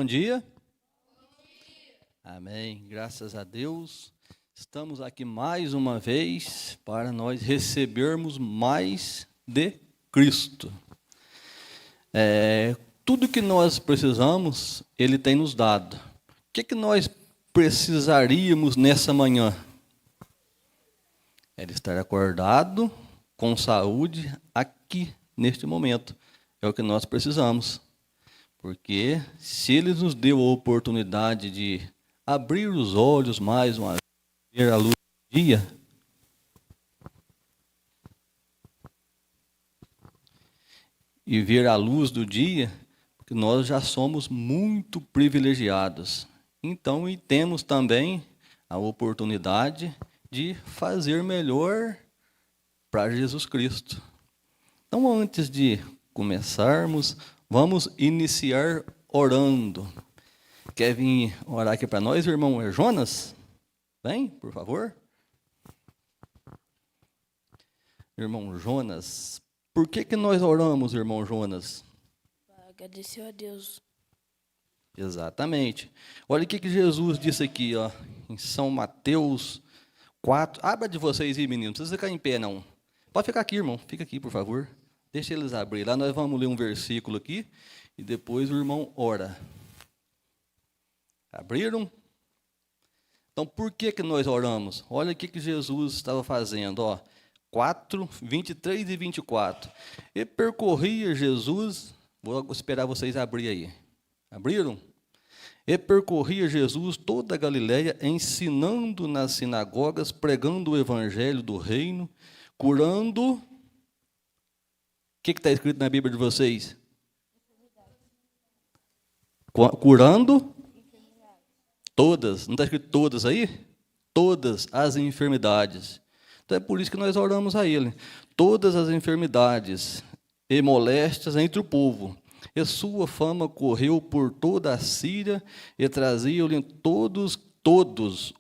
bom dia. Amém. Graças a Deus. Estamos aqui mais uma vez para nós recebermos mais de Cristo. Tudo que nós precisamos, Ele tem nos dado. O que nós precisaríamos nessa manhã? Ele estar acordado, com saúde, aqui, neste momento. É o que nós precisamos. Porque se Ele nos deu a oportunidade de abrir os olhos mais uma vez, ver a luz do dia, e ver a luz do dia, porque nós já somos muito privilegiados. Então, e temos também a oportunidade de fazer melhor para Jesus Cristo. Então, antes de começarmos, vamos iniciar orando. Quer vir orar aqui para nós, irmão Jonas? Vem, por favor. Irmão Jonas, por que nós oramos, irmão Jonas? Para agradecer a Deus. Exatamente. Olha o que Jesus disse aqui, ó, em São Mateus 4. Abra de vocês aí, meninos, não precisa ficar em pé, não. Pode ficar aqui, irmão, fica aqui, por favor. Deixa eles abrir. Lá nós vamos ler um versículo aqui e depois o irmão ora. Abriram? Então, por que nós oramos? Olha o que Jesus estava fazendo, ó. 4, 23 e 24. E percorria Jesus, vou esperar vocês abrir aí. Abriram? E percorria Jesus toda a Galileia, ensinando nas sinagogas, pregando o evangelho do reino, curando. O que está escrito na Bíblia de vocês? Curando todas. Não está escrito todas aí? Todas as enfermidades. Então é por isso que nós oramos a Ele. Todas as enfermidades e moléstias entre o povo. E sua fama correu por toda a Síria e trazia-lhe todos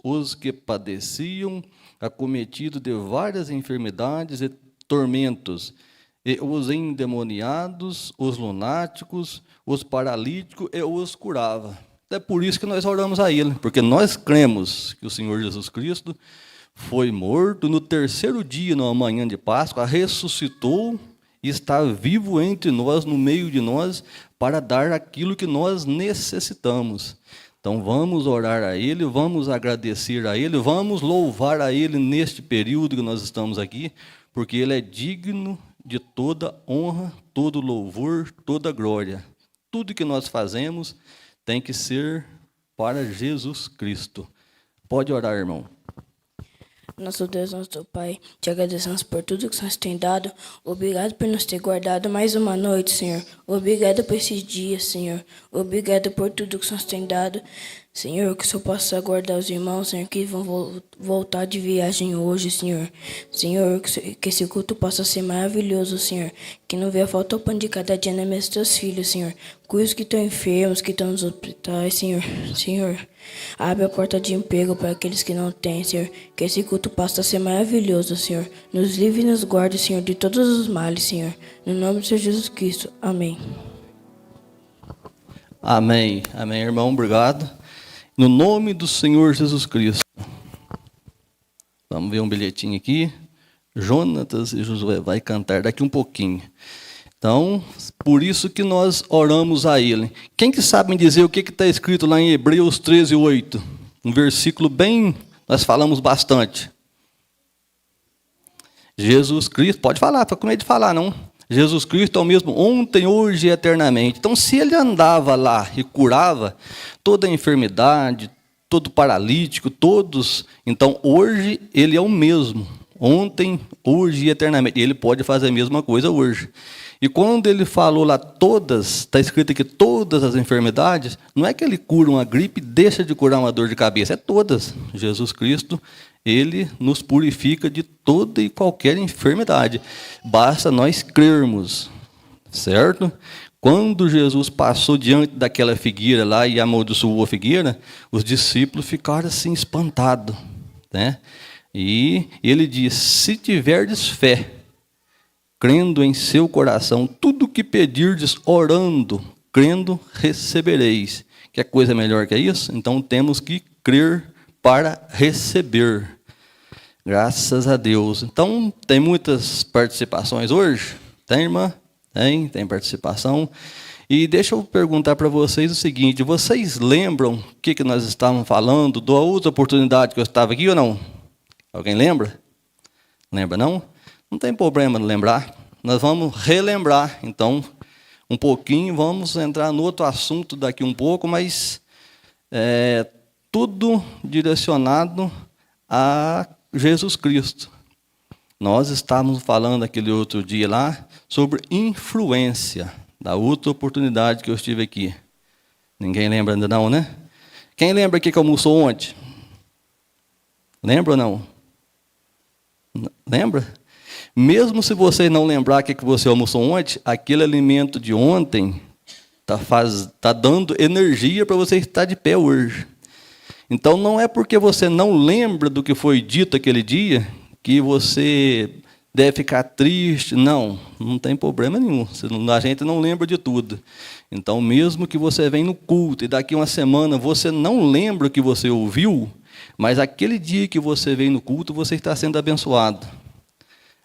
os que padeciam, acometidos de várias enfermidades e tormentos, e os endemoniados, os lunáticos, os paralíticos, e os curava. É por isso que nós oramos a Ele, porque nós cremos que o Senhor Jesus Cristo foi morto no terceiro dia, na manhã de Páscoa, ressuscitou e está vivo entre nós, no meio de nós, para dar aquilo que nós necessitamos. Então vamos orar a Ele, vamos agradecer a Ele, vamos louvar a Ele neste período que nós estamos aqui, porque Ele é digno de toda honra, todo louvor, toda glória. Tudo que nós fazemos tem que ser para Jesus Cristo. Pode orar, irmão. Nosso Deus, nosso Pai, te agradecemos por tudo que o Senhor tem dado. Obrigado por nos ter guardado mais uma noite, Senhor. Obrigado por esses dias, Senhor. Obrigado por tudo que o Senhor tem dado. Senhor, que o Senhor possa guardar os irmãos, Senhor, que vão voltar de viagem hoje, Senhor. Senhor, que esse culto possa ser maravilhoso, Senhor. Que não venha faltar o pão de cada dia na mesa dos teus filhos, Senhor. Cuide os que estão enfermos, que estão nos hospitais, Senhor. Senhor, abre a porta de emprego para aqueles que não têm, Senhor. Que esse culto possa ser maravilhoso, Senhor. Nos livre e nos guarde, Senhor, de todos os males, Senhor. No nome do Senhor Jesus Cristo. Amém. Amém. Amém, irmão. Obrigado. No nome do Senhor Jesus Cristo. Vamos ver um bilhetinho aqui. Jonatas e Josué vai cantar daqui um pouquinho. Então, por isso que nós oramos a Ele. Quem que sabe me dizer o que está escrito lá em Hebreus 13, 8? Um versículo bem, nós falamos bastante. Jesus Cristo, pode falar, está com medo de falar, não. Jesus Cristo é o mesmo ontem, hoje e eternamente. Então, se Ele andava lá e curava toda a enfermidade, todo paralítico, todos, então hoje Ele é o mesmo. Ontem, hoje e eternamente. E Ele pode fazer a mesma coisa hoje. E quando Ele falou lá todas, está escrito aqui todas as enfermidades, não é que Ele cura uma gripe e deixa de curar uma dor de cabeça, é todas. Jesus Cristo, Ele nos purifica de toda e qualquer enfermidade. Basta nós crermos, certo? Quando Jesus passou diante daquela figueira lá e amaldiçoou a figueira, os discípulos ficaram assim espantados, né? E Ele diz, se tiverdes fé, crendo em seu coração, tudo que pedirdes orando, crendo, recebereis. Quer coisa melhor que isso? Então temos que crer para receber. Graças a Deus. Então, tem muitas participações hoje? Tem, irmã? Tem participação. E deixa eu perguntar para vocês o seguinte, vocês lembram o que nós estávamos falando da outra oportunidade que eu estava aqui ou não? Alguém lembra? Lembra não? Não tem problema de lembrar. Nós vamos relembrar, então, um pouquinho, vamos entrar no outro assunto daqui um pouco, mas tudo direcionado a Jesus Cristo. Nós estávamos falando aquele outro dia lá sobre influência, da outra oportunidade que eu estive aqui. Ninguém lembra ainda não, né? Quem lembra aqui que almoçou ontem? Lembra ou não? Lembra? Mesmo se você não lembrar o que você almoçou ontem, aquele alimento de ontem está dando energia para você estar de pé hoje. Então, não é porque você não lembra do que foi dito aquele dia que você deve ficar triste. Não tem problema nenhum. A gente não lembra de tudo. Então, mesmo que você venha no culto e daqui uma semana você não lembra o que você ouviu, mas aquele dia que você veio no culto, você está sendo abençoado.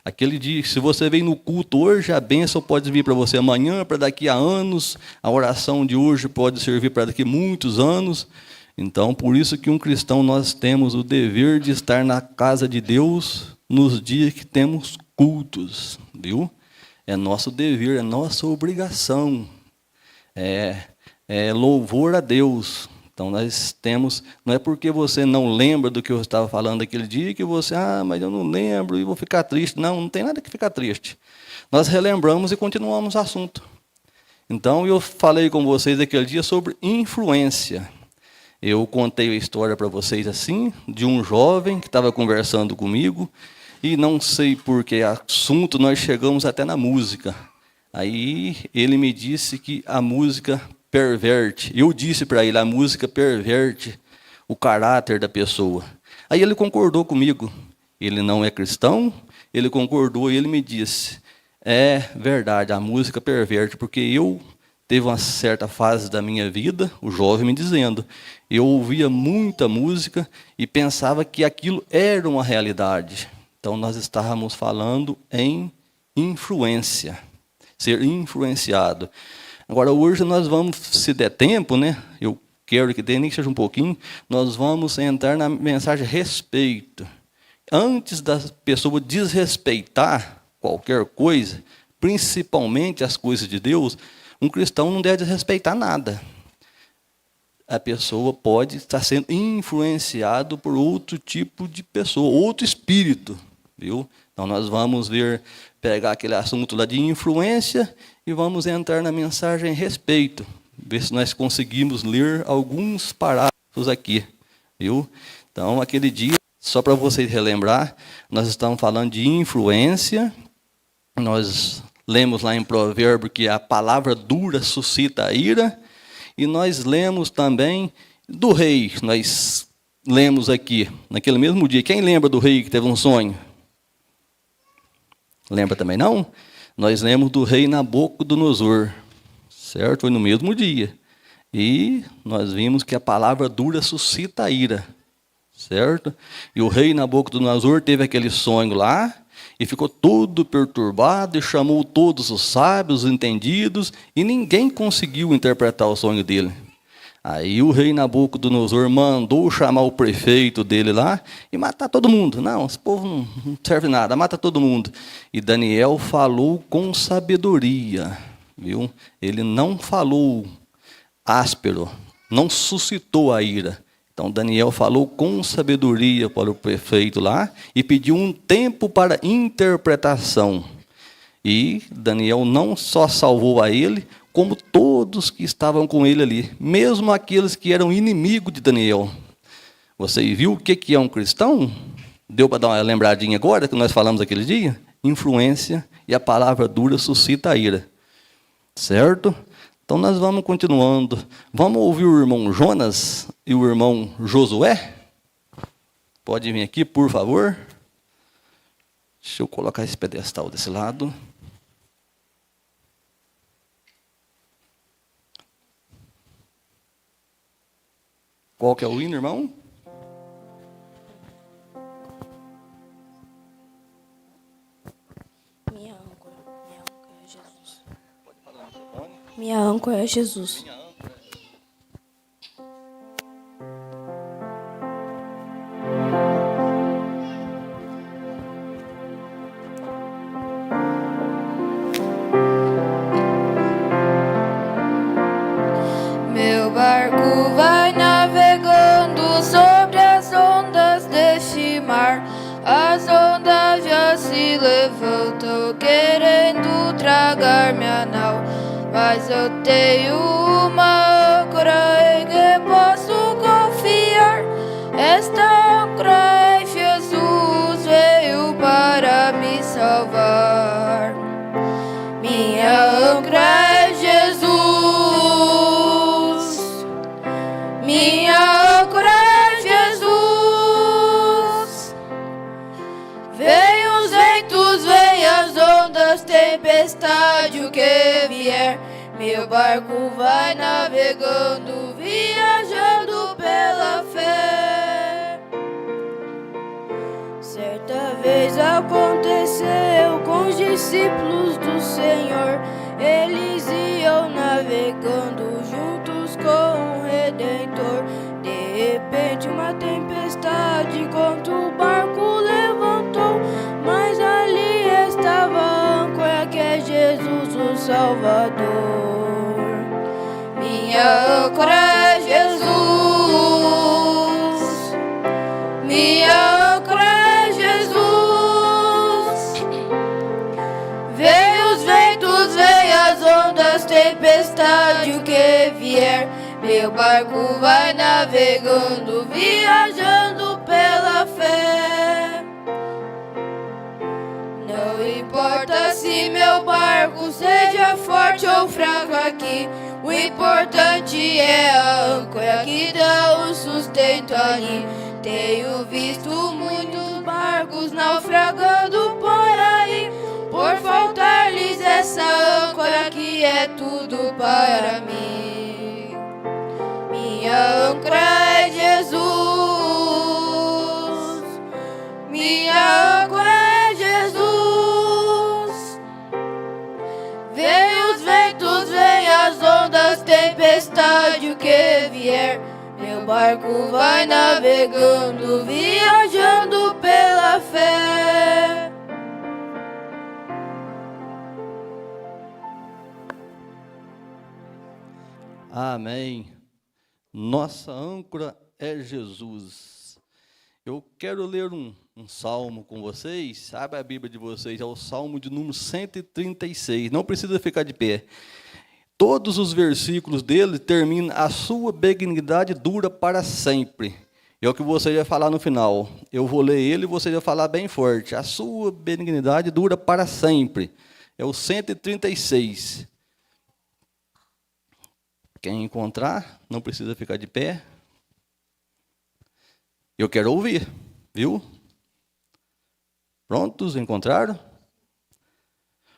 Aquele dia, se você vem no culto hoje, a bênção pode vir para você amanhã, para daqui a anos. A oração de hoje pode servir para daqui a muitos anos. Então, por isso que um cristão, nós temos o dever de estar na casa de Deus nos dias que temos cultos, viu? É nosso dever, é nossa obrigação. É louvor a Deus. Então, nós temos, não é porque você não lembra do que eu estava falando aquele dia que você, mas eu não lembro e vou ficar triste. Não tem nada que ficar triste. Nós relembramos e continuamos o assunto. Então, eu falei com vocês aquele dia sobre influência. Eu contei a história para vocês assim, de um jovem que estava conversando comigo, e não sei por que assunto, nós chegamos até na música. Aí ele me disse que a música perverte. Eu disse para ele, a música perverte o caráter da pessoa. Aí ele concordou comigo. Ele não é cristão, ele concordou e ele me disse, é verdade, a música perverte, porque eu teve uma certa fase da minha vida, o jovem me dizendo, eu ouvia muita música e pensava que aquilo era uma realidade. Então, nós estávamos falando em influência, ser influenciado. Agora, hoje nós vamos, se der tempo, né? Eu quero que dê, nem que seja um pouquinho, nós vamos entrar na mensagem respeito. Antes da pessoa desrespeitar qualquer coisa, principalmente as coisas de Deus, um cristão não deve desrespeitar nada. A pessoa pode estar sendo influenciado por outro tipo de pessoa, outro espírito, viu? Então, nós vamos pegar aquele assunto lá de influência e vamos entrar na mensagem respeito, ver se nós conseguimos ler alguns parágrafos aqui, viu? Então, aquele dia, só para vocês relembrar, nós estamos falando de influência, nós lemos lá em Provérbio que a palavra dura suscita a ira, e nós lemos também do rei, nós lemos aqui, naquele mesmo dia. Quem lembra do rei que teve um sonho? Lembra também não? Nós lemos do rei Nabucodonosor, certo? Foi no mesmo dia. E nós vimos que a palavra dura suscita a ira, certo? E o rei Nabucodonosor teve aquele sonho lá, e ficou todo perturbado, e chamou todos os sábios, os entendidos, e ninguém conseguiu interpretar o sonho dele. Aí o rei Nabucodonosor mandou chamar o prefeito dele lá e matar todo mundo. Não, esse povo não serve nada, mata todo mundo. E Daniel falou com sabedoria, viu? Ele não falou áspero, não suscitou a ira. Então, Daniel falou com sabedoria para o prefeito lá e pediu um tempo para interpretação. E Daniel não só salvou a ele, como todos que estavam com ele ali, mesmo aqueles que eram inimigos de Daniel. Você viu o que é um cristão? Deu para dar uma lembradinha agora, que nós falamos aquele dia? Influência e a palavra dura suscita a ira. Certo? Então, nós vamos continuando. Vamos ouvir o irmão Jonas e o irmão Josué? Pode vir aqui, por favor. Deixa eu colocar esse pedestal desse lado. Qual que é o hino, irmão? Minha âncora é Jesus. Minha âncora é Jesus. Meu barco vai navegando sobre as ondas deste mar. As ondas já se levantam querendo tragar minha nau. Mas eu tenho uma âncora em que posso confiar. Esta âncora é Jesus, veio para me salvar. Minha âncora é Jesus. Minha âncora é Jesus. Vem os ventos, vem as ondas, tempestade, o que vier. Meu barco vai navegando, viajando pela fé. Certa vez aconteceu com os discípulos do Senhor. Eles iam navegando juntos com o Redentor. De repente uma tempestade contra o barco levantou. Mas ali estava a âncora que é Jesus o Salvador. Minha âncora é Jesus. Minha âncora é Jesus. Vem os ventos, vem as ondas, tempestade, o que vier. Meu barco vai navegando, viajando pela fé. Não importa se meu barco seja forte ou fraco aqui, o importante é a âncora que dá o sustento ali. Tenho visto muitos barcos naufragando por aí, por faltar-lhes essa âncora que é tudo para mim. Minha âncora é Jesus. Minha âncora é Jesus. Vem os ventos, vem as ondas, tempestade, o que vier. Meu barco vai navegando, viajando pela fé. Amém. Nossa âncora é Jesus. Eu quero ler um salmo com vocês. Abre a Bíblia de vocês, é o salmo de número 136. Não precisa ficar de pé. Todos os versículos dele terminam: a sua benignidade dura para sempre. É o que você vai falar no final. Eu vou ler ele e você vai falar bem forte. A sua benignidade dura para sempre. É o 136. Quem encontrar, não precisa ficar de pé. Eu quero ouvir, viu? Prontos? Encontraram?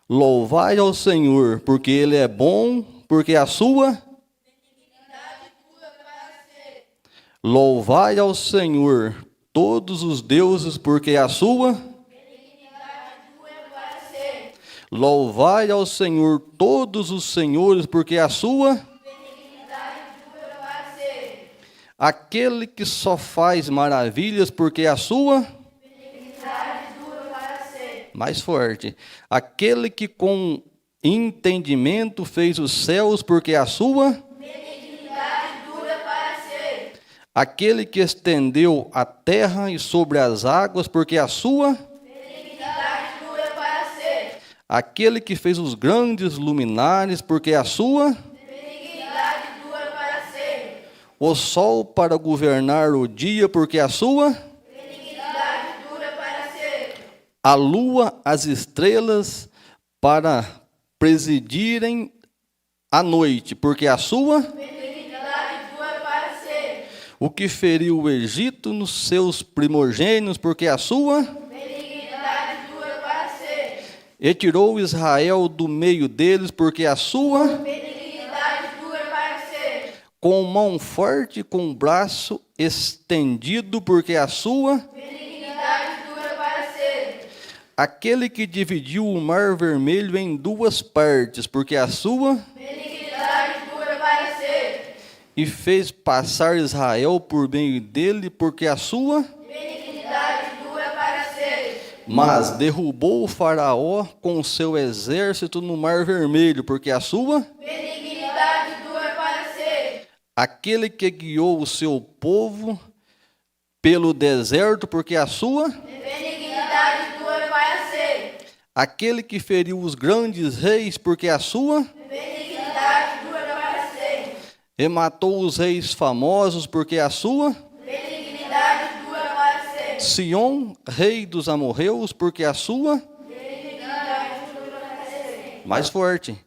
Louvai ao Senhor, porque Ele é bom, porque a sua benignidade dura para sempre. Louvai ao Senhor, todos os deuses, porque a sua benignidade dura para sempre. Louvai ao Senhor, todos os senhores, porque a sua benignidade dura para sempre. Aquele que só faz maravilhas, porque a sua mais forte. Aquele que com entendimento fez os céus, porque a sua benignidade dura para sempre. Aquele que estendeu a terra e sobre as águas, porque a sua benignidade dura para sempre. Aquele que fez os grandes luminares, porque a sua benignidade dura para sempre. O sol para governar o dia, porque a sua a lua, as estrelas, para presidirem a noite, porque a sua benignidade dura para sempre. O que feriu o Egito nos seus primogênitos, porque a sua benignidade dura para sempre. E tirou Israel do meio deles, porque a sua benignidade dura para sempre. com mão forte, com braço estendido, porque a sua benignidade dura para sempre. aquele que dividiu o mar vermelho em duas partes, porque a sua Benignidade dura para sempre. e fez passar Israel por meio dele, porque a sua Benignidade dura para sempre. mas derrubou o Faraó com o seu exército no mar vermelho, porque a sua Benignidade dura para sempre. aquele que guiou o seu povo pelo deserto, porque a sua Benignidade dura para sempre. aquele que feriu os grandes reis, porque a sua Benignidade dura para sempre. e matou os reis famosos, porque a sua Benignidade dura para sempre. Sion, rei dos amorreus, porque a sua mais forte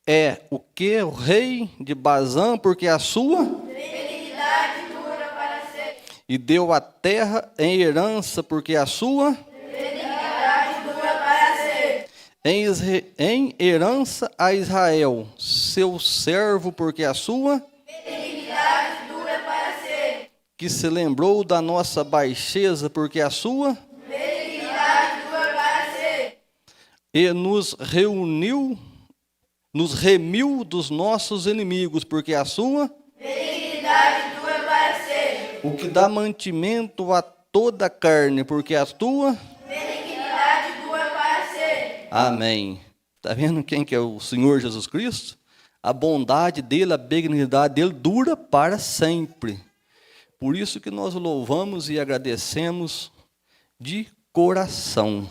é o que o rei de Bazã, porque a sua Benignidade dura para sempre. e deu a terra em herança, porque a sua Benignidade dura para sempre. em herança a Israel, seu servo, porque a sua Benignidade dura para sempre. que se lembrou da nossa baixeza, porque a sua Benignidade dura para sempre. e nos remiu dos nossos inimigos, porque a sua Benignidade dura para sempre. o que dá mantimento a toda a carne, porque a tua Benignidade dura para sempre. amém. Está vendo quem que é o Senhor Jesus Cristo? A bondade dele, a benignidade dele dura para sempre. Por isso que nós o louvamos e agradecemos de coração.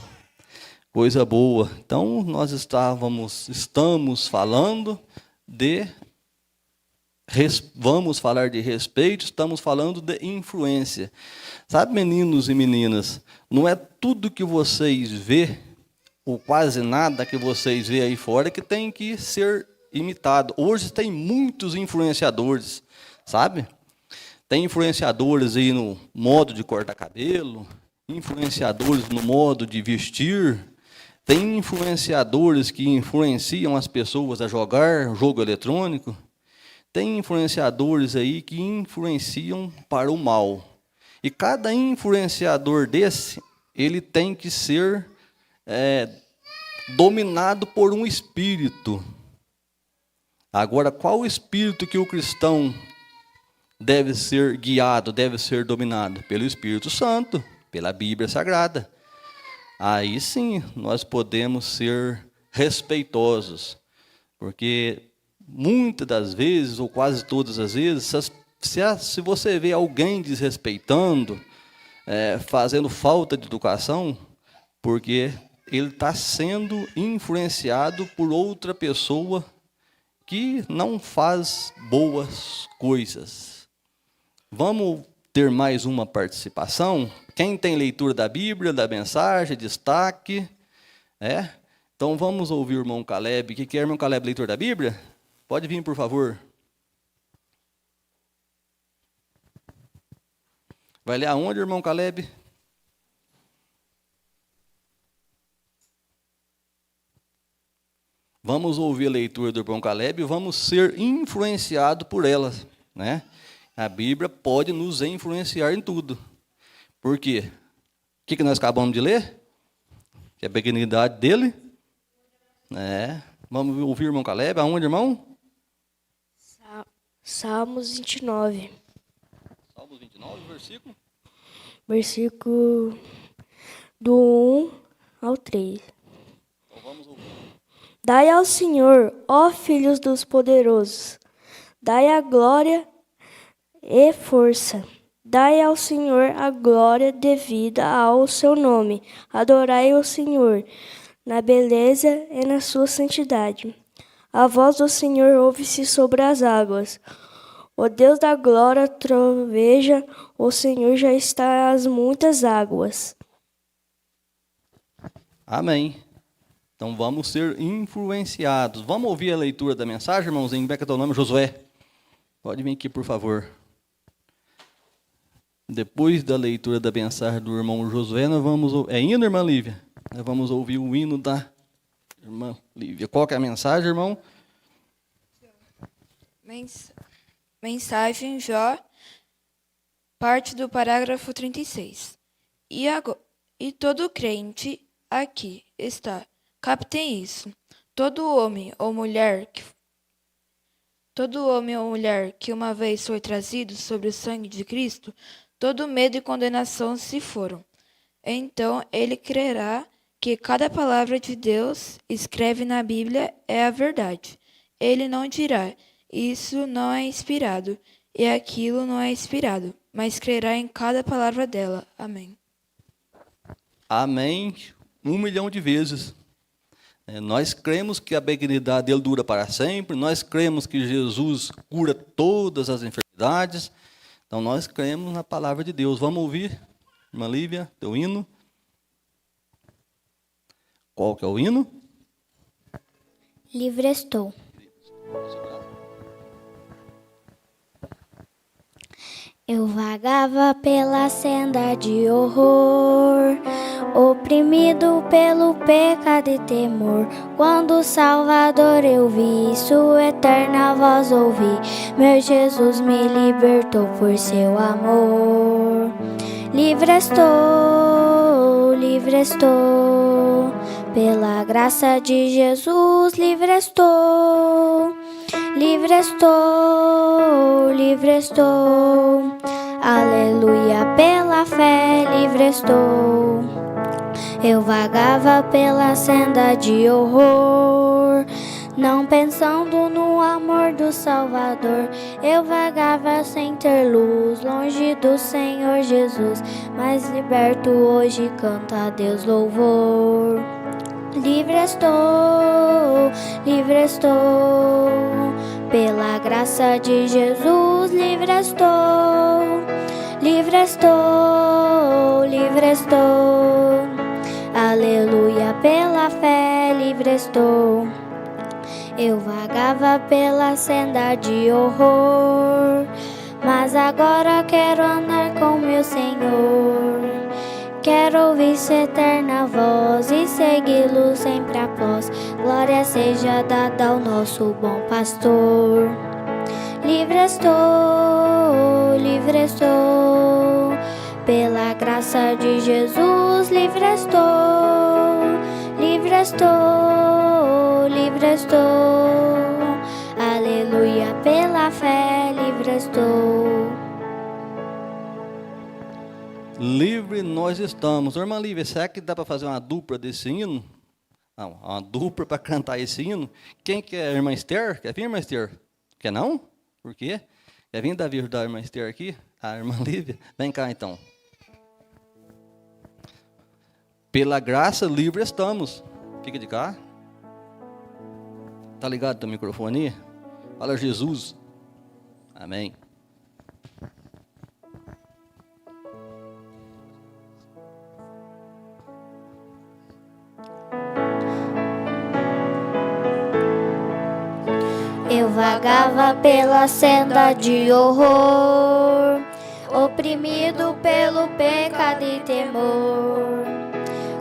Coisa boa. Então, nós estamos falando vamos falar de respeito, estamos falando de influência. Sabe, meninos e meninas, não é tudo que vocês vê, ou quase nada que vocês vê aí fora, que tem que ser imitado. Hoje tem muitos influenciadores, sabe? Tem influenciadores aí no modo de cortar cabelo, influenciadores no modo de vestir, tem influenciadores que influenciam as pessoas a jogar jogo eletrônico, tem influenciadores aí que influenciam para o mal. E cada influenciador desse, ele tem que ser dominado por um espírito. Agora, qual o espírito que o cristão deve ser guiado, deve ser dominado? Pelo Espírito Santo, pela Bíblia Sagrada. Aí sim, nós podemos ser respeitosos, porque muitas das vezes, ou quase todas as vezes, se você vê alguém desrespeitando, fazendo falta de educação, porque ele está sendo influenciado por outra pessoa que não faz boas coisas. Vamos ter mais uma participação? Quem tem leitura da Bíblia, da mensagem, destaque? Então vamos ouvir o irmão Caleb. O que é, irmão Caleb, leitor da Bíblia? Pode vir, por favor. Vai ler aonde, irmão Caleb? Vamos ouvir a leitura do irmão Caleb e vamos ser influenciados por ela, né? A Bíblia pode nos influenciar em tudo. Por quê? O que nós acabamos de ler? Que é a benignidade dele. Vamos ouvir o irmão Caleb. Aonde, irmão? Salmos 29. Salmos 29, versículo? Versículo do 1 ao 3. Então vamos ouvir. Dai ao Senhor, ó filhos dos poderosos, dai a glória e força. Dai ao Senhor a glória devida ao seu nome. Adorai o Senhor na beleza e na sua santidade. A voz do Senhor ouve-se sobre as águas. O Deus da glória troveja, o Senhor já está às muitas águas. Amém. Então vamos ser influenciados. Vamos ouvir a leitura da mensagem, irmãozinho? Como é que é teu nome? Josué. Pode vir aqui, por favor. Depois da leitura da mensagem do irmão Josué, nós vamos... É hino, irmã Lívia? Nós vamos ouvir o hino da irmã Lívia. Qual que é a mensagem, irmão? Mensagem Jó, parte do parágrafo 36. E todo crente aqui está. Captem isso. Todo homem ou mulher que uma vez foi trazido sobre o sangue de Cristo, todo medo e condenação se foram. Então ele crerá que cada palavra de Deus escreve na Bíblia é a verdade. Ele não dirá, isso não é inspirado, e aquilo não é inspirado, mas crerá em cada palavra dela. Amém. Amém. 1 milhão de vezes. Nós cremos que a benignidade dele dura para sempre, nós cremos que Jesus cura todas as enfermidades, então nós cremos na palavra de Deus. Vamos ouvir, irmã Lívia, teu hino. Qual que é o hino? Livre estou. Eu vagava pela senda de horror, oprimido pelo pecado e temor. Quando o Salvador eu vi, sua eterna voz ouvi. Meu Jesus me libertou por seu amor. Livre estou, pela graça de Jesus, livre estou. Livre estou, livre estou, aleluia, pela fé, livre estou. Eu vagava pela senda de horror, não pensando no amor do Salvador. Eu vagava sem ter luz, longe do Senhor Jesus, mas liberto hoje, canta a Deus louvor. Livre estou, pela graça de Jesus, livre estou. Livre estou, livre estou, aleluia, pela fé, livre estou. Eu vagava pela senda de horror, mas agora quero andar com meu Senhor. Quero ouvir sua eterna voz e segui-lo sempre após. Glória seja dada ao nosso bom pastor. Livre estou, pela graça de Jesus, livre estou. Livre estou, livre estou, aleluia, pela fé, livre estou. Livre nós estamos. Irmã Lívia, será que dá para fazer uma dupla desse hino? Não, uma dupla para cantar esse hino. Quem que é a irmã Esther? Quer vir, irmã Esther? Quer não? Por quê? Quer vir, Davi, ajudar a irmã Esther aqui? A irmã Lívia? Vem cá, então. Pela graça, livre estamos. Fica de cá. Tá ligado teu microfone aí? Fala Jesus. Amém. Eu vagava pela senda de horror, oprimido pelo pecado e temor.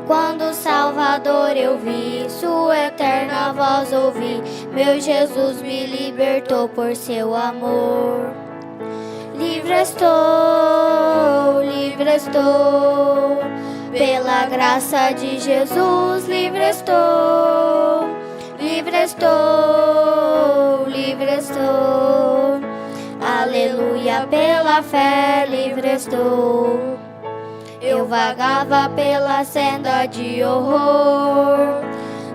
Quando o Salvador eu vi, sua eterna voz ouvi. Meu Jesus me libertou por seu amor. Livre estou, pela graça de Jesus, livre estou. Livre estou, livre estou, aleluia, pela fé, livre estou. Eu vagava pela senda de horror,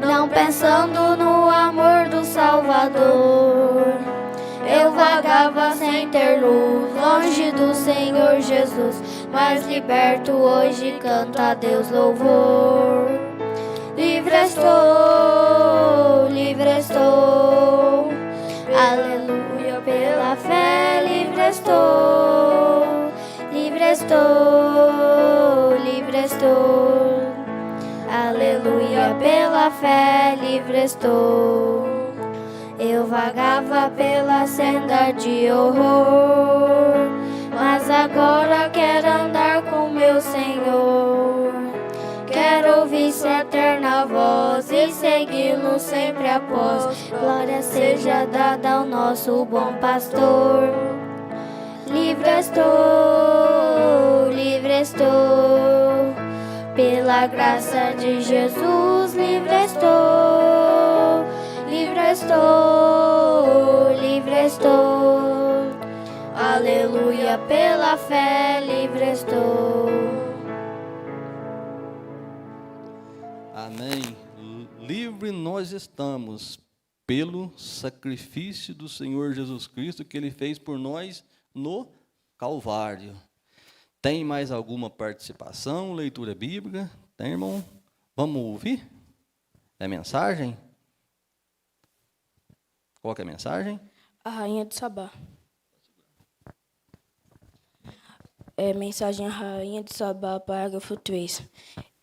não pensando no amor do Salvador. Eu vagava sem ter luz, longe do Senhor Jesus, mas liberto hoje, canta a Deus louvor. Livre estou, aleluia, pela fé, livre estou. Livre estou, aleluia, pela fé, livre estou. Eu vagava pela senda de horror, mas agora quero andar com meu Senhor. Quero ouvir sua eterna voz e segui-lo sempre após. Glória seja dada ao nosso bom pastor. Livre estou, pela graça de Jesus, livre estou, livre estou, livre estou. Aleluia, pela fé, livre estou. Amém. Livre nós estamos pelo sacrifício do Senhor Jesus Cristo que Ele fez por nós no Calvário. Tem mais alguma participação, leitura bíblica? Tem, irmão? Vamos ouvir? É mensagem? Qual que é a mensagem? A Rainha de Sabá. É mensagem a Rainha de Sabá, parágrafo 3.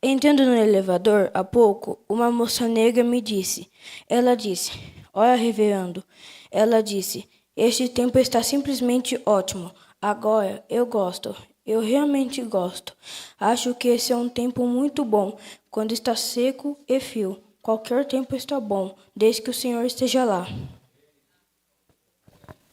Entrando no elevador, há pouco, uma moça negra me disse. Ela disse, olha, reverendo. Ela disse, este tempo está simplesmente ótimo. Agora, eu gosto. Eu realmente gosto. Acho que esse é um tempo muito bom, quando está seco e frio. Qualquer tempo está bom, desde que o Senhor esteja lá.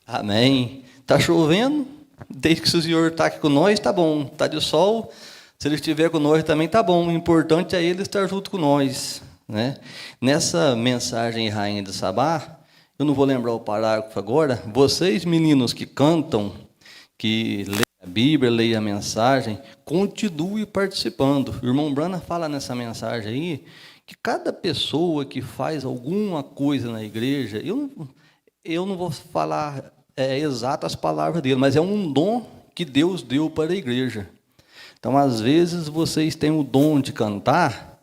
Amém. Está chovendo? Desde que o Senhor está aqui com nós, está bom. Está de sol, se Ele estiver com nós também está bom. O importante é Ele estar junto com nós, né? Nessa mensagem Rainha de Sabá, eu não vou lembrar o parágrafo agora. Vocês, meninos que cantam, que leem a Bíblia, leem a mensagem, continue participando. O irmão Brana fala nessa mensagem aí que cada pessoa que faz alguma coisa na igreja, eu não vou falar exato as palavras dele, mas é um dom que Deus deu para a igreja. Então, às vezes, vocês têm o dom de cantar,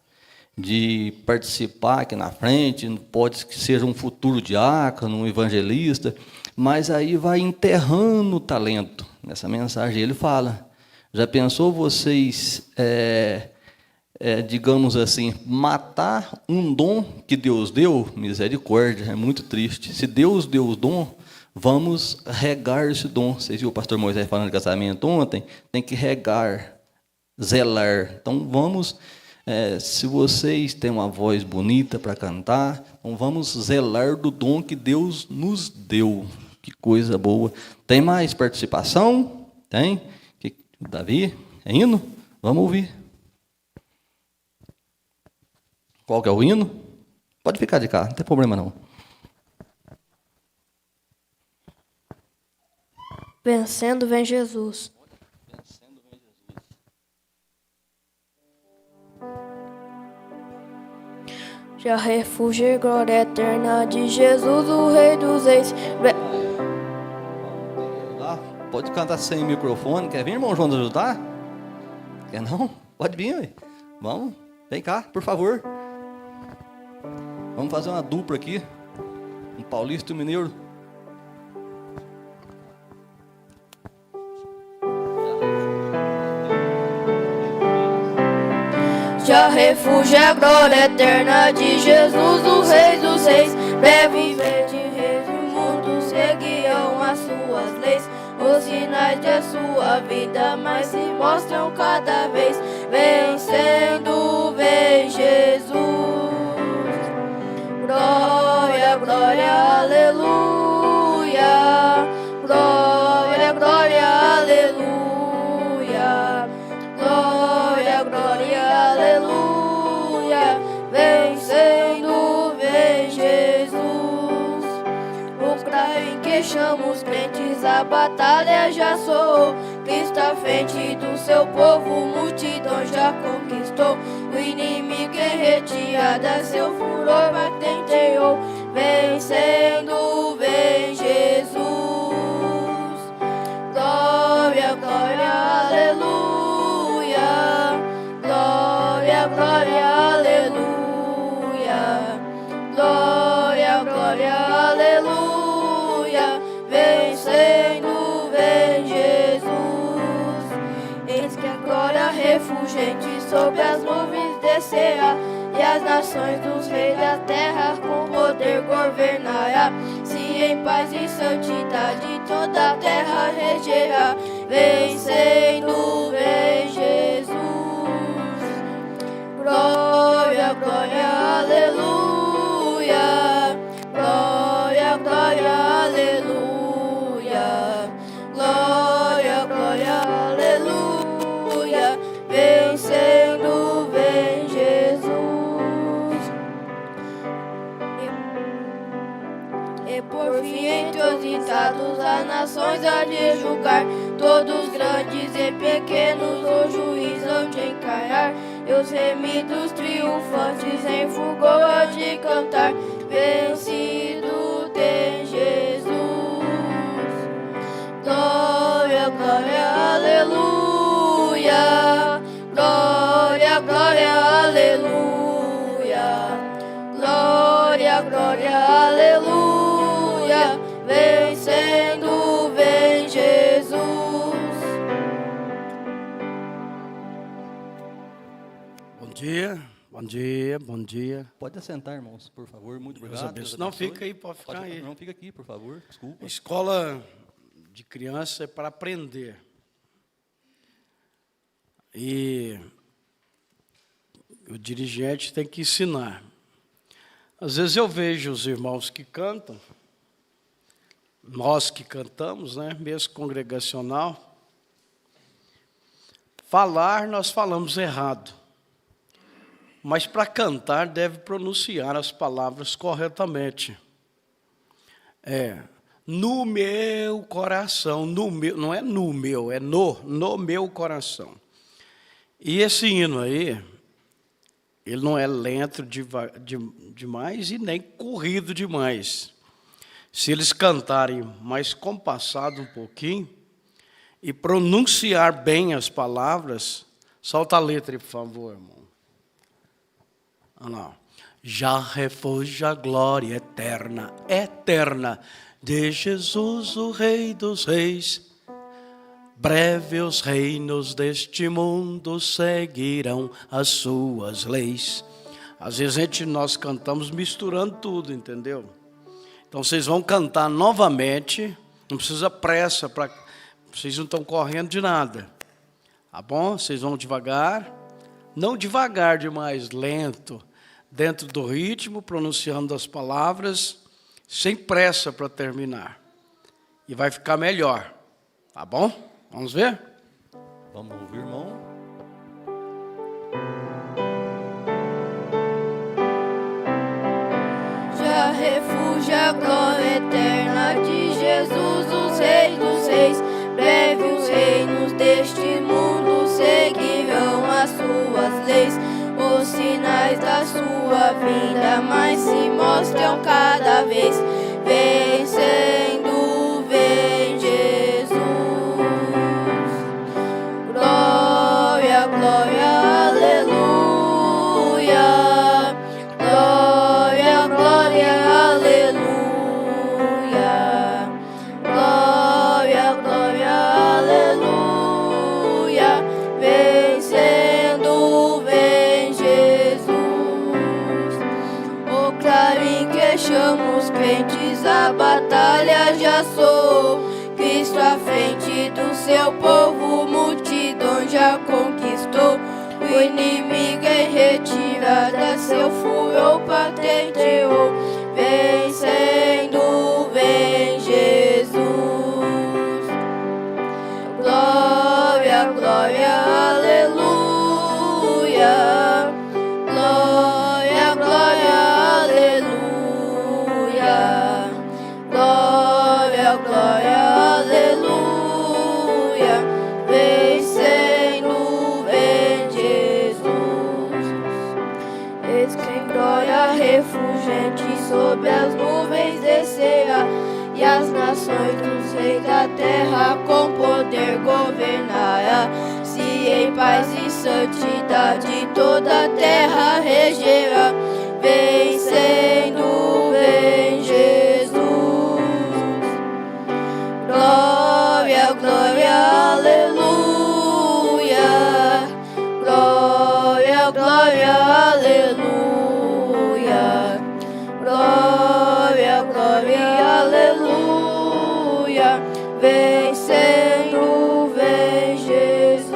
de participar aqui na frente, pode que seja um futuro diácono, um evangelista, mas aí vai enterrando o talento. Nessa mensagem ele fala, já pensou vocês, digamos assim, matar um dom que Deus deu? Misericórdia, é muito triste. Se Deus deu o dom, vamos regar esse dom. Vocês viram o pastor Moisés falando de casamento ontem? Tem que regar, zelar. Então vamos, se vocês têm uma voz bonita para cantar, então vamos zelar do dom que Deus nos deu. Que coisa boa. Tem mais participação? Tem? Davi? É hino? Vamos ouvir. Qual que é o hino? Pode ficar de cá, não tem problema não. Vencendo vem Jesus. Já refúgio e glória eterna de Jesus, o Rei dos Reis. Pode cantar sem microfone. Quer vir, irmão João, nos ajudar? Quer não? Pode vir, ué. Vamos, vem cá, por favor. Vamos fazer uma dupla aqui. Um paulista e um mineiro. Já refúgio a glória eterna de Jesus, o Rei dos Reis. Brevemente reis do mundo seguiam as suas leis. Os sinais de sua vida mais se mostram cada vez. Vencendo vem Jesus. Glória, glória, aleluia. Glória, glória, aleluia. Glória, glória, aleluia. Vencendo vem Jesus. O praio em que chama os crentes, a batalha já soou. Cristo à frente do seu povo, multidão já conquistou. O inimigo em retirada, seu furor patenteou. Vencendo vem Jesus. Glória, glória, aleluia. Glória, glória, aleluia. Glória, glória, aleluia. Vencendo vem Jesus. Eis que agora refulgente sobre as nuvens descerá, e as nações dos reis da terra com poder governará. Se em paz e santidade toda a terra regerá. Vencendo vem Jesus. Glória, glória, aleluia. Glória, glória, aleluia. Glória, glória, aleluia. Vencendo, vem Jesus. E por fim, entre os estados, as nações há de julgar. Todos grandes e pequenos, o juiz hão de encarar. E os remidos triunfantes em fulgor hão de cantar. Vencido tem Jesus. Glória, glória, aleluia. Glória, glória, aleluia. Glória, glória, aleluia. Vencendo, vem Jesus. Bom dia, bom dia, bom dia. Pode assentar, irmãos, por favor. Muito Deus obrigado. abençoe. Deus Não, abençoe. fica aí, pode ficar aí. Não, fica aqui, por favor. Desculpa. A escola de criança é para aprender. E o dirigente tem que ensinar. Às vezes eu vejo os irmãos que cantam, nós que cantamos, né, mesmo congregacional, falar nós falamos errado. Mas para cantar deve pronunciar as palavras corretamente. No meu coração, no meu, não é no meu, é no meu coração. E esse hino aí, ele não é lento demais e nem corrido demais. Se eles cantarem mais compassado um pouquinho e pronunciar bem as palavras, solta a letra aí, por favor, irmão. Olha lá. Já refugia a glória eterna, eterna, de Jesus, o Rei dos Reis. Breve os reinos deste mundo seguirão as suas leis. Às vezes nós cantamos misturando tudo, entendeu? Então vocês vão cantar novamente, não precisa pressa, vocês não estão correndo de nada. Tá bom? Vocês vão devagar, não devagar demais, lento, dentro do ritmo, pronunciando as palavras, sem pressa para terminar. E vai ficar melhor, tá bom? Vamos ver? Vamos ouvir, irmão. Já refugia a glória eterna de Jesus, os reis dos reis. Breve os reinos deste mundo seguirão as suas leis. Os sinais da sua vinda mais se mostram cada vez. Vencendo, vem Jesus. Glória, glória, aleluia. Glória, glória, aleluia. Glória, glória, aleluia. Vencendo, vem Jesus. O clarim que chama os crentes, a batalha já soou. Cristo à frente do seu povo, multidão já conquistou. O inimigo em retirada, seu furor patenteou. Vencendo, vem Jesus. Glória, glória, aleluia. Glória, glória, aleluia. Glória, glória, aleluia. Vencendo, vem Jesus. Eis que em glória refulgente sobre as nuvens descerá, e as nações dos reis da terra com poder governará. Se em paz e santidade toda a terra regerá. Vencendo, vem Jesus. Glória, glória, aleluia. Glória, glória, aleluia. Glória, glória, aleluia. Vencendo, vem Jesus.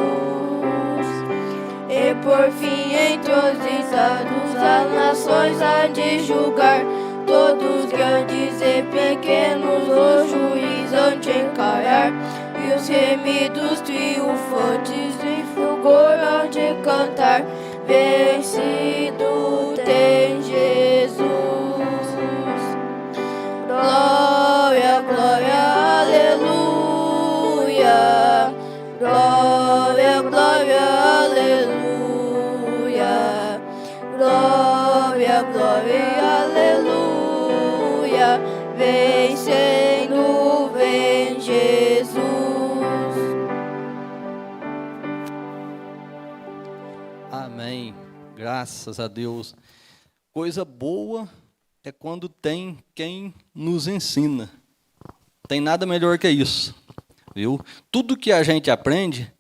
E por fim entre os julgados, as nações há de julgar, todos grandes e pequenos, o juiz há de encarar, e os remidos triunfantes em fulgor há de cantar, vencido tem Jesus. Glória, glória, aleluia. Glória, glória, aleluia. Glória, glória, aleluia. Vencendo, vem Jesus. Amém. Graças a Deus. Coisa boa é quando tem quem nos ensina. Tem nada melhor que isso, viu? Tudo que a gente aprende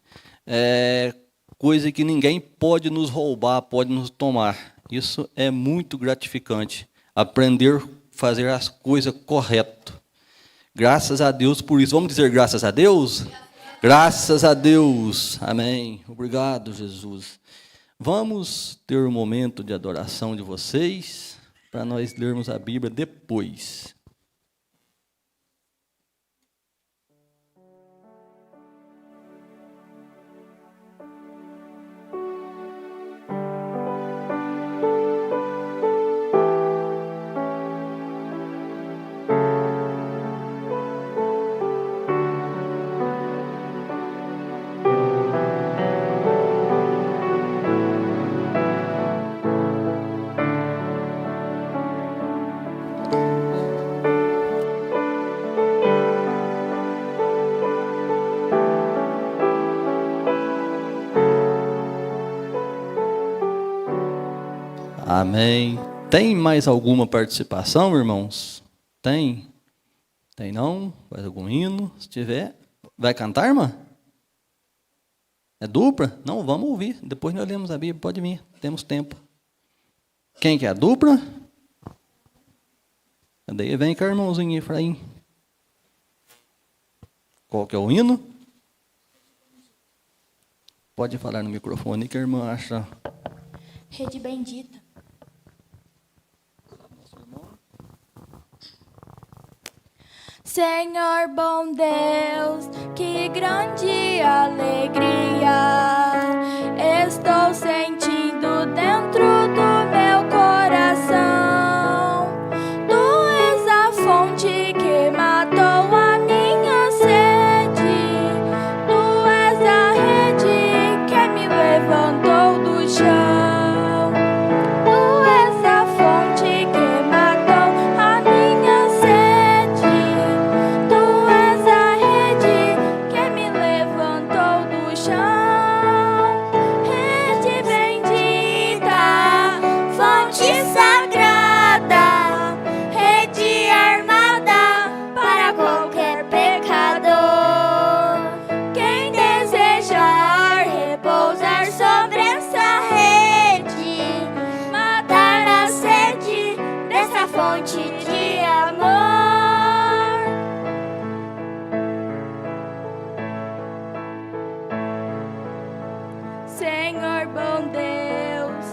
é coisa que ninguém pode nos roubar, pode nos tomar. Isso é muito gratificante. Aprender a fazer as coisas correto. Graças a Deus por isso. Vamos dizer graças a Deus? Graças a Deus. Amém. Obrigado, Jesus. Vamos ter um momento de adoração de vocês, para nós lermos a Bíblia depois. Amém. Tem mais alguma participação, irmãos? Tem? Tem não? Faz algum hino? Se tiver, vai cantar, irmã? É dupla? Não, vamos ouvir. Depois nós lemos a Bíblia. Pode vir, temos tempo. Quem que é a dupla? Daí vem com o irmãozinho Efraim. Qual que é o hino? Pode falar no microfone que a irmã acha. Rede bendita. Senhor bom Deus, que grande alegria estou sentindo dentro do meu coração. Tu és a fonte que matou a minha sede. Tu és a rede que me levantou do chão. Tu és a fonte que matou a minha sede. Tu és a rede que me levantou do chão. Rede bendita, fonte sagrada, rede armada para qualquer pecador. Quem desejar repousar sobre essa rede, matar a sede dessa fonte de amor. Senhor bom Deus,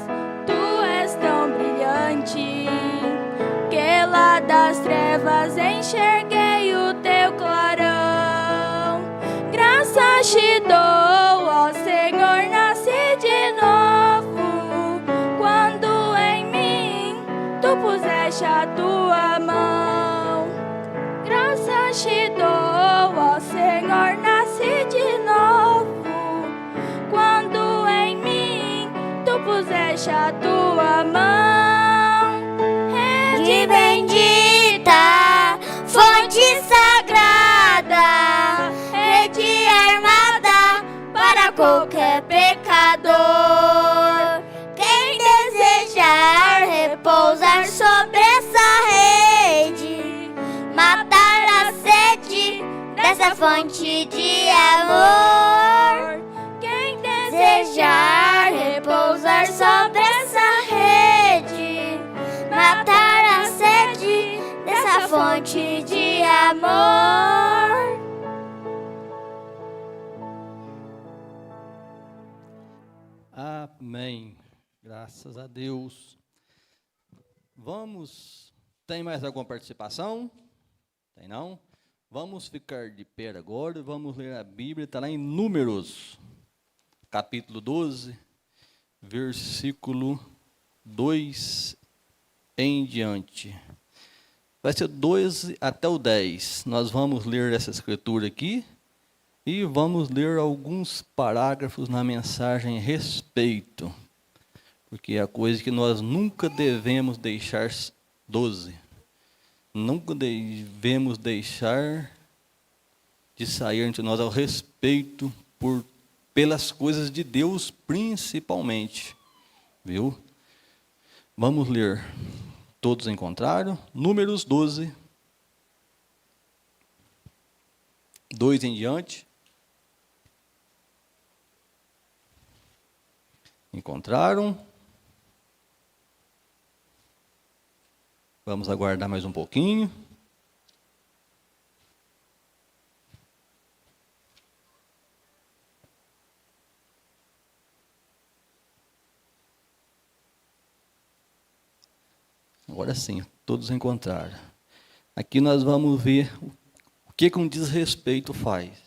tu és tão brilhante que lá das trevas enxerguei o teu clarão. Graças te dou, ó Senhor, nasci de novo, quando em mim tu puseste a tua mão. Graças te dou, ó Senhor, nasci de novo, quando em mim tu puseste a tua mão. Rede bendita, fonte sagrada, rede armada para qualquer pecador. Quem desejar repousar sobre essa rede, matar a sede dessa fonte de amor. Quem desejar repousar sobre essa rede, matar a sede dessa fonte de amor. Amém. Graças a Deus. Vamos. Tem mais alguma participação? Tem não? Vamos ficar de pé agora e vamos ler a Bíblia. Está lá em Números, capítulo 12, versículo 2 em diante. Vai ser 12 até o 10. Nós vamos ler essa escritura aqui e vamos ler alguns parágrafos na mensagem respeito. Porque é a coisa que nós nunca devemos deixar 12. Nunca devemos deixar de sair entre nós ao respeito pelas coisas de Deus principalmente. Viu? Vamos ler. Todos encontraram? Números 12. 2 em diante. Encontraram? Vamos aguardar mais um pouquinho. Agora sim, todos encontraram. Aqui nós vamos ver o que um desrespeito faz.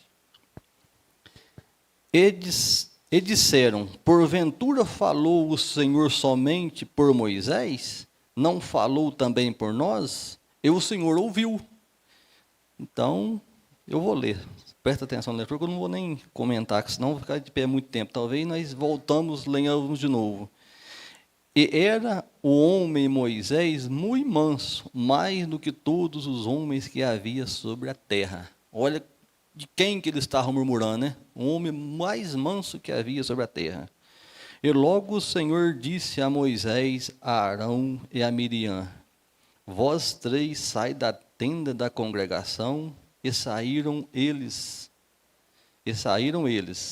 E disseram, porventura falou o Senhor somente por Moisés? Não falou também por nós? E o Senhor ouviu. Então, eu vou ler. Presta atenção na leitura, porque eu não vou nem comentar, senão vou ficar de pé muito tempo. Talvez nós voltamos, lenhamos de novo. E era o homem Moisés muito manso, mais do que todos os homens que havia sobre a terra. Olha de quem que ele estava murmurando, né? O homem mais manso que havia sobre a terra. E logo o Senhor disse a Moisés, a Arão e a Miriam, vós três sai da tenda da congregação, e saíram eles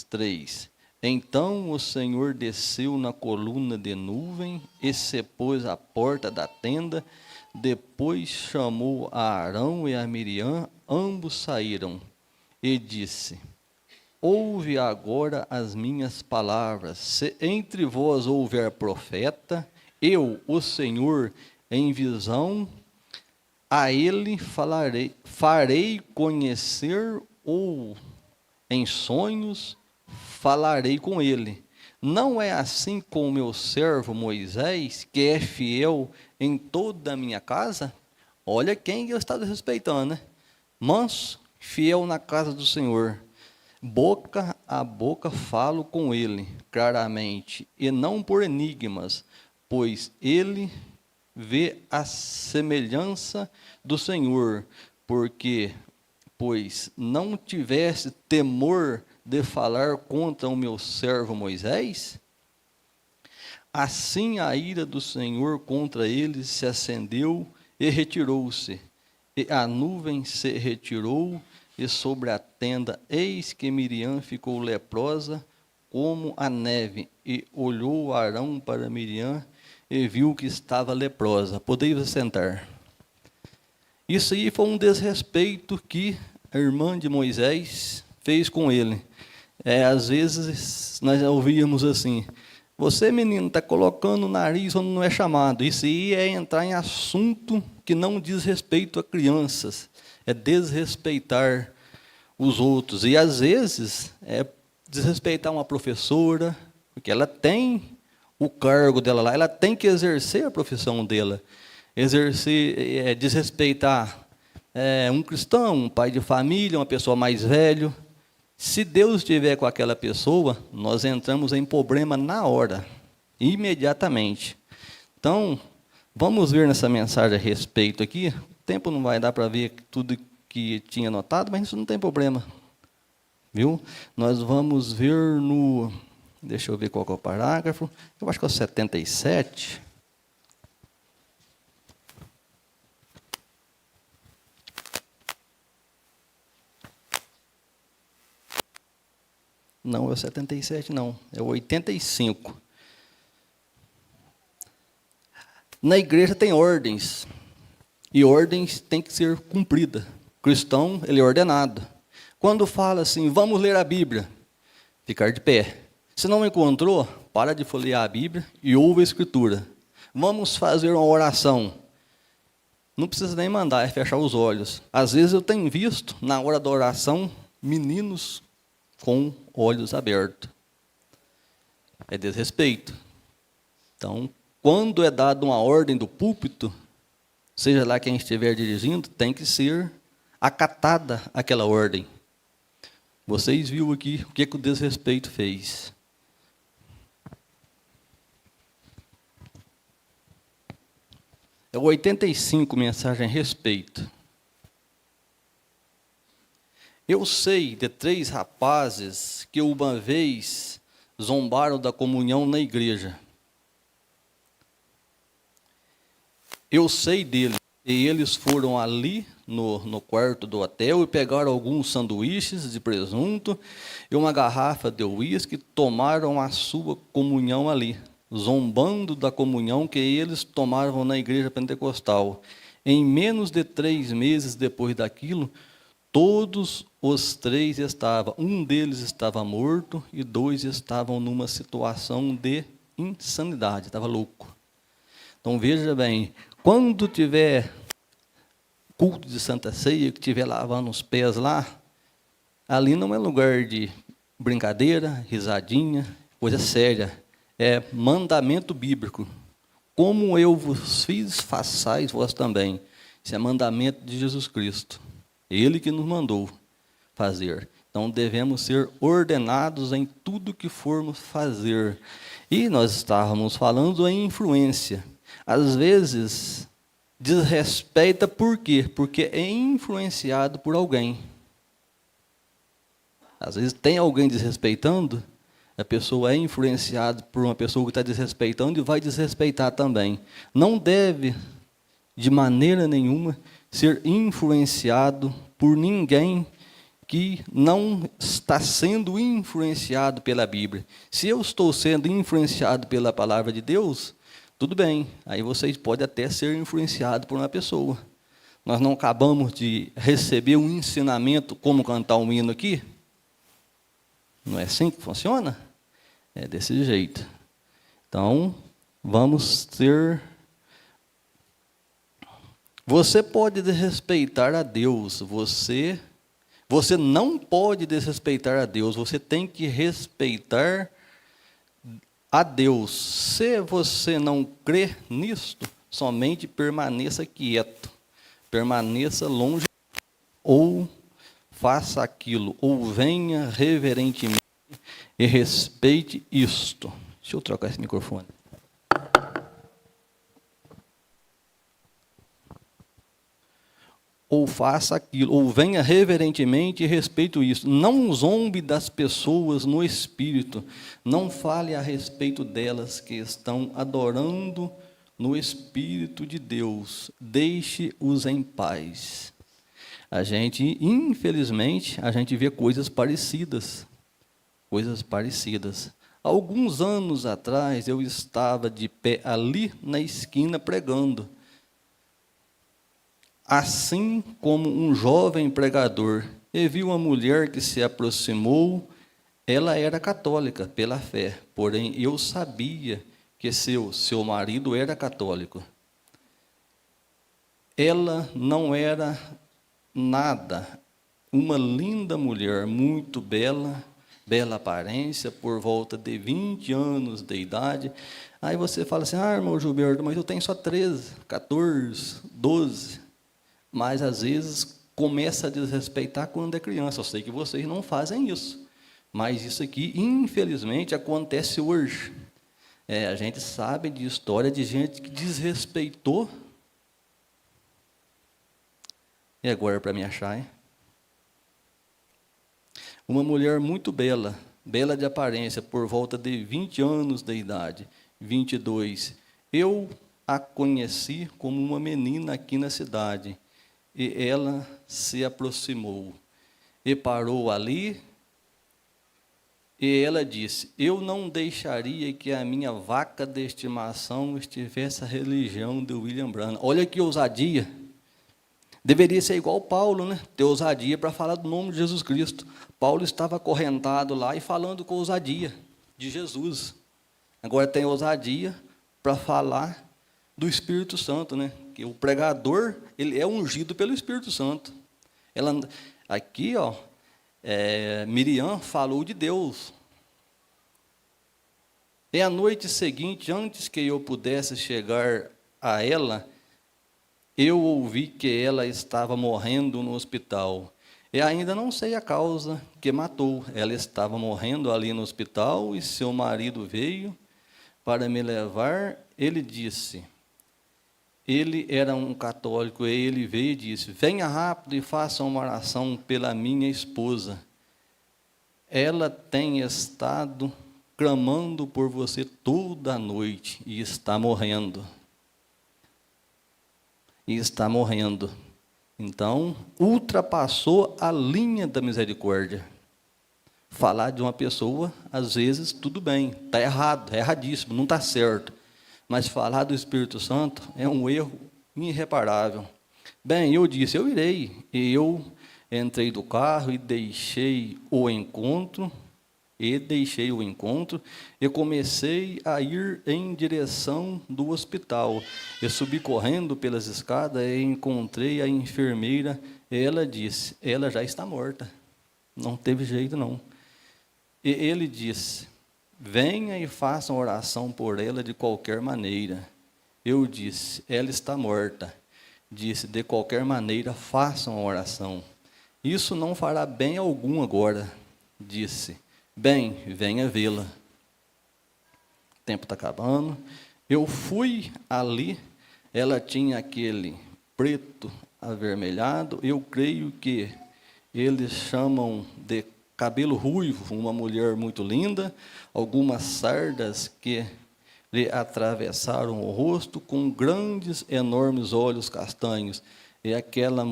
três. Então o Senhor desceu na coluna de nuvem e se pôs à porta da tenda. Depois chamou a Arão e a Miriam, ambos saíram, e disse, ouve agora as minhas palavras. Se entre vós houver profeta, eu, o Senhor, em visão, a ele farei conhecer, ou em sonhos falarei com ele. Não é assim com o meu servo Moisés, que é fiel em toda a minha casa? Olha quem eu estava respeitando, né? Manso, fiel na casa do Senhor. Boca a boca falo com ele, claramente, e não por enigmas, pois ele vê a semelhança do Senhor, pois não tivesse temor de falar contra o meu servo Moisés? Assim a ira do Senhor contra ele se acendeu e retirou-se. E a nuvem se retirou, e sobre a tenda, eis que Miriam ficou leprosa como a neve. E olhou Arão para Miriam e viu que estava leprosa. Podeis sentar. Isso aí foi um desrespeito que a irmã de Moisés fez com ele. Às vezes nós ouvíamos assim, você menino está colocando o nariz onde não é chamado. Isso aí é entrar em assunto que não diz respeito a crianças, é desrespeitar os outros. E às vezes é desrespeitar uma professora, porque ela tem o cargo dela lá, ela tem que exercer a profissão dela. Desrespeitar um cristão, um pai de família, uma pessoa mais velha. Se Deus estiver com aquela pessoa, nós entramos em problema na hora, imediatamente. Então, vamos ver nessa mensagem a respeito aqui. O tempo não vai dar para ver tudo que tinha anotado, mas isso não tem problema. Viu? Nós vamos ver no... Deixa eu ver qual que é o parágrafo. Eu acho que é o 77. Não, é o 77, não. É o 85. Na igreja tem ordens. E ordens têm que ser cumpridas. O cristão, ele é ordenado. Quando fala assim, vamos ler a Bíblia, ficar de pé. Se não encontrou, para de folhear a Bíblia e ouve a Escritura. Vamos fazer uma oração. Não precisa nem mandar, é fechar os olhos. Às vezes eu tenho visto, na hora da oração, meninos com olhos abertos. É desrespeito. Então, quando é dada uma ordem do púlpito, seja lá quem estiver dirigindo, tem que ser acatada aquela ordem. Vocês viram aqui o que o desrespeito fez. É 85, mensagem a respeito. Eu sei de 3 rapazes que uma vez zombaram da comunhão na igreja. Eu sei deles. E eles foram ali no quarto do hotel e pegaram alguns sanduíches de presunto e uma garrafa de uísque, tomaram a sua comunhão ali, zombando da comunhão que eles tomaram na igreja pentecostal. Em menos de 3 meses depois daquilo, todos os 3 estavam, um deles estava morto e 2 estavam numa situação de insanidade, estava louco. Então veja bem, quando tiver culto de Santa Ceia, que estiver lavando os pés lá, ali não é lugar de brincadeira, risadinha, coisa séria. É mandamento bíblico. Como eu vos fiz, façais vós também. Isso é mandamento de Jesus Cristo. Ele que nos mandou fazer. Então devemos ser ordenados em tudo que formos fazer. E nós estávamos falando em influência. Às vezes, desrespeita por quê? Porque é influenciado por alguém. Às vezes tem alguém desrespeitando, a pessoa é influenciada por uma pessoa que está desrespeitando e vai desrespeitar também. Não deve, de maneira nenhuma, ser influenciado por ninguém que não está sendo influenciado pela Bíblia. Se eu estou sendo influenciado pela palavra de Deus, tudo bem, aí vocês podem até ser influenciados por uma pessoa. Nós não acabamos de receber um ensinamento como cantar um hino aqui? Não é assim que funciona? É desse jeito. Então, vamos ter... Você pode desrespeitar a Deus, você não pode desrespeitar a Deus, você tem que respeitar a Deus. Se você não crê nisto, somente permaneça quieto, permaneça longe, ou faça aquilo, ou venha reverentemente e respeite isto. Deixa eu trocar esse microfone. Ou faça aquilo, ou venha reverentemente e respeito isso. Não zombe das pessoas no espírito. Não fale a respeito delas que estão adorando no Espírito de Deus. Deixe-os em paz. Infelizmente, a gente vê coisas parecidas. Coisas parecidas. Alguns anos atrás, eu estava de pé ali na esquina pregando. Assim como um jovem pregador, e viu uma mulher que se aproximou, ela era católica pela fé, porém eu sabia que seu marido era católico. Ela não era nada, uma linda mulher, muito bela, bela aparência, por volta de 20 anos de idade. Aí você fala assim, irmão Gilberto, mas eu tenho só 13, 14, 12... Mas, às vezes, começa a desrespeitar quando é criança. Eu sei que vocês não fazem isso. Mas isso aqui, infelizmente, acontece hoje. A gente sabe de história de gente que desrespeitou. E agora, para me achar, hein? Uma mulher muito bela, bela de aparência, por volta de 20 anos de idade, 22. Eu a conheci como uma menina aqui na cidade. E ela se aproximou e parou ali, e ela disse, eu não deixaria que a minha vaca de estimação estivesse a religião de William Branham. Olha que ousadia. Deveria ser igual Paulo, né? Ter ousadia para falar do nome de Jesus Cristo. Paulo estava acorrentado lá e falando com ousadia. de Jesus. Agora tem ousadia para falar do Espírito Santo, né? Que o pregador, ele é ungido pelo Espírito Santo. Aqui, ó, Miriam falou de Deus. E a noite seguinte, antes que eu pudesse chegar a ela, eu ouvi que ela estava morrendo no hospital. E ainda não sei a causa que matou. Ela estava morrendo ali no hospital e seu marido veio para me levar. Ele disse, ele era um católico, e ele veio e disse, venha rápido e faça uma oração pela minha esposa. Ela tem estado clamando por você toda a noite e está morrendo. E está morrendo. Então, ultrapassou a linha da misericórdia. Falar de uma pessoa, às vezes, tudo bem, está errado, é erradíssimo, não está certo. Mas falar do Espírito Santo é um erro irreparável. Bem, eu disse, eu irei. E eu entrei do carro e deixei o encontro. E comecei a ir em direção do hospital. Eu subi correndo pelas escadas e encontrei a enfermeira. Ela disse, ela já está morta. Não teve jeito, não. E ele disse, venha e faça uma oração por ela de qualquer maneira. Eu disse, ela está morta. Disse, de qualquer maneira, faça uma oração. Isso não fará bem algum agora. Disse, bem, venha vê-la. O tempo está acabando. Eu fui ali, ela tinha aquele preto avermelhado, eu creio que eles chamam de cabelo ruivo, uma mulher muito linda, algumas sardas que lhe atravessaram o rosto, com grandes, enormes olhos castanhos. E aquela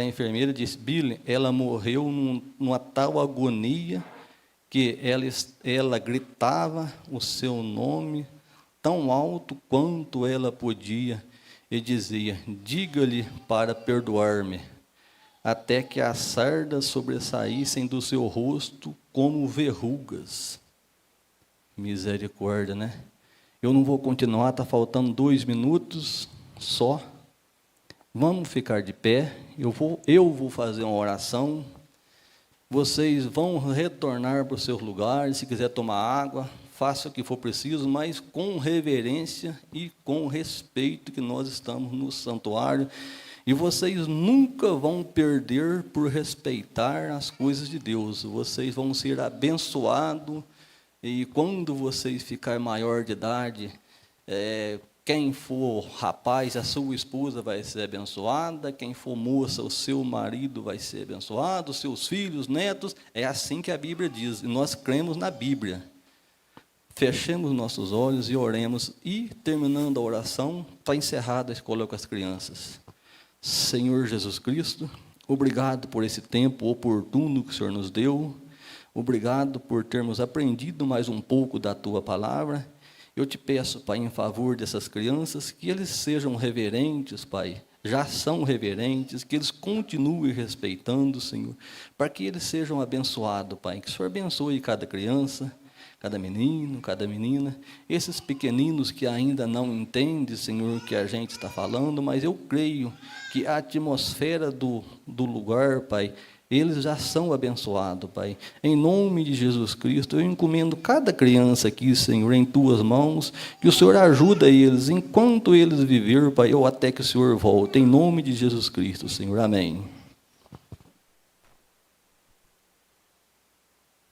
enfermeira disse, Billy, ela morreu numa tal agonia que ela gritava o seu nome tão alto quanto ela podia e dizia, diga-lhe para perdoar-me, até que as sardas sobressaíssem do seu rosto como verrugas. Misericórdia, né? Eu não vou continuar, está faltando 2 minutos só. Vamos ficar de pé, eu vou fazer uma oração, vocês vão retornar para os seus lugares, se quiser tomar água, faça o que for preciso, mas com reverência e com respeito, que nós estamos no santuário, e vocês nunca vão perder por respeitar as coisas de Deus, vocês vão ser abençoados, e quando vocês ficarem maior de idade, quem for rapaz, a sua esposa vai ser abençoada. Quem for moça, o seu marido vai ser abençoado. Os seus filhos, netos. É assim que a Bíblia diz. E nós cremos na Bíblia. Fechemos nossos olhos e oremos. E, terminando a oração, está encerrada a escola com as crianças. Senhor Jesus Cristo, obrigado por esse tempo oportuno que o Senhor nos deu. Obrigado por termos aprendido mais um pouco da Tua palavra. Eu te peço, Pai, em favor dessas crianças, que eles sejam reverentes, Pai, já são reverentes, que eles continuem respeitando, Senhor, para que eles sejam abençoados, Pai, que o Senhor abençoe cada criança, cada menino, cada menina, esses pequeninos que ainda não entendem, Senhor, o que a gente está falando, mas eu creio que a atmosfera do lugar, Pai, eles já são abençoados, Pai. Em nome de Jesus Cristo, eu encomendo cada criança aqui, Senhor, em Tuas mãos, que o Senhor ajuda eles, enquanto eles viver, Pai, ou até que o Senhor volte. Em nome de Jesus Cristo, Senhor. Amém.